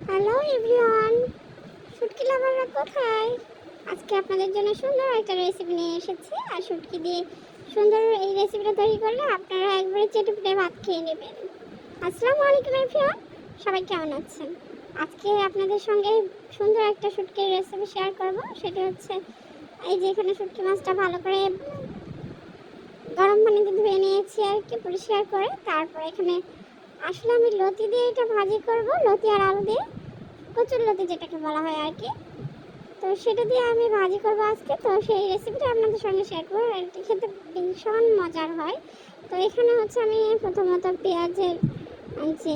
Hello everyone, শুটকি লাভাররা কোথায়? আজকে আপনাদের জন্য সুন্দর একটা রেসিপি নিয়ে এসেছি। আর শুটকি দিয়ে সুন্দর এই রেসিপিটা তৈরি করলে আপনারা একবারে চেটে পুটে ভাত খেয়ে নেবেন। আসসালামু আলাইকুম এভরিওয়ান, সবাই কেমন আছেন? আজকে আপনাদের সঙ্গে সুন্দর একটা শুটকির রেসিপি শেয়ার করব। সেটা হচ্ছে এই যে এখানে শুটকি মাছটা ভালো করে গরম পানিতে ধুয়ে নিয়েছি আর কি, পরিষ্কার করে। তারপর এখানে আসলে আমি লতি দিয়ে এটা ভাজি করব, লতি আর আলু দিয়ে, কচুরলতি যেটাকে বলা হয় আর কি। তো সেটা দিয়ে আমি ভাজি করবো আজকে। তো সেই রেসিপিটা আপনাদের সঙ্গে শেয়ার করবো। আর এটি খেতে ভীষণ মজার হয়। তো এখানে হচ্ছে আমি প্রথমত পেঁয়াজের যে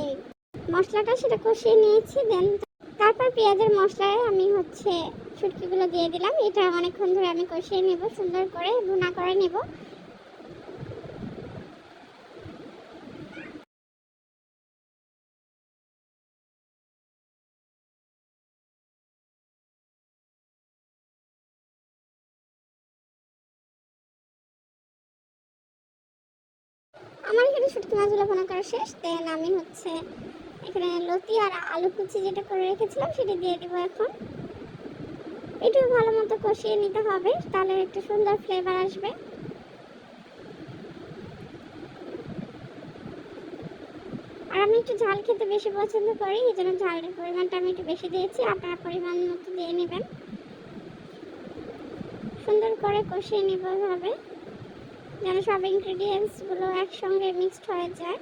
মশলাটা সেটা কষিয়ে নিয়েছি। দেন তারপর পেঁয়াজের মশলায় আমি হচ্ছে শুটকিগুলো দিয়ে দিলাম। এটা অনেকক্ষণ ধরে আমি কষিয়ে নেব, সুন্দর করে ভুনা করে নেব। আমার এখানে শুটকি মাছগুলো ভুনা করা শেষ। দেন আমি হচ্ছে এখানে লতি আর আলু কুচি যেটা করে রেখেছিলাম সেটা দিয়ে দেবো এখন। একটু ভালো মতো কষিয়ে নিতে হবে, তাহলে একটু সুন্দর ফ্লেভার আসবে। আর আমি একটু ঝাল খেতে বেশি পছন্দ করি, এই জন্য ঝালের পরিমাণটা আমি একটু বেশি দিয়েছি। আপনারা পরিমাণ মতো দিয়ে নেবেন। সুন্দর করে কষিয়ে নিতে হবে যেন সব ইনগ্রিডিয়েন্টসগুলো একসঙ্গে মিক্সড হয়ে যায়।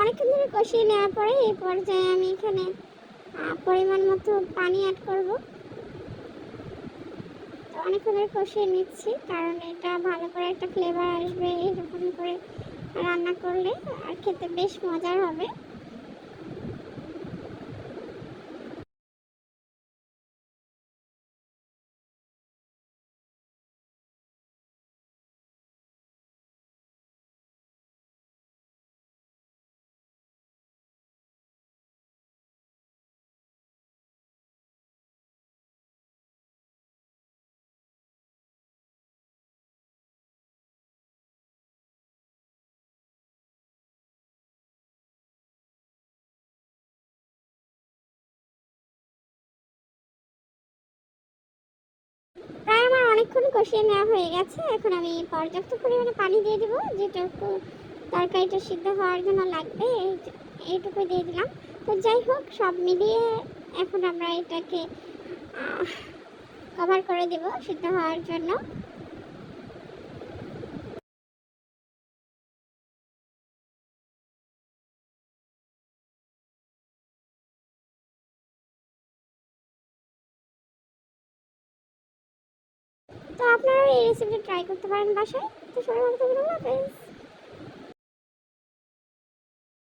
অনেকক্ষণ ধরে কষিয়ে নেওয়ার পরে এই পর্যায়ে আমি এখানে পরিমাণ মতো পানি অ্যাড করব। তো অনেকক্ষণ ধরে কষিয়ে নিচ্ছি, কারণ এটা ভালো করে একটা ফ্লেভার আসবে এরকম করে রান্না করলে, আর খেতে বেশ মজার হবে। প্রায় আমার অনেকক্ষণ কষিয়ে নেওয়া হয়ে গেছে। এখন আমি পর্যাপ্ত পরিমাণে পানি দিয়ে দেবো, যেটুকু তরকারিটা সিদ্ধ হওয়ার জন্য লাগবে এইটুকু দিয়ে দিলাম। তো যাই হোক, সব মিলিয়ে এখন আমরা এটাকে কভার করে দেব সিদ্ধ হওয়ার জন্য। তো আপনারা এই রেসিপিটা ট্রাই করতে পারেন বাসায়। তো সবাই ভালো থাকবেন, আল্লাহ হাফেজ।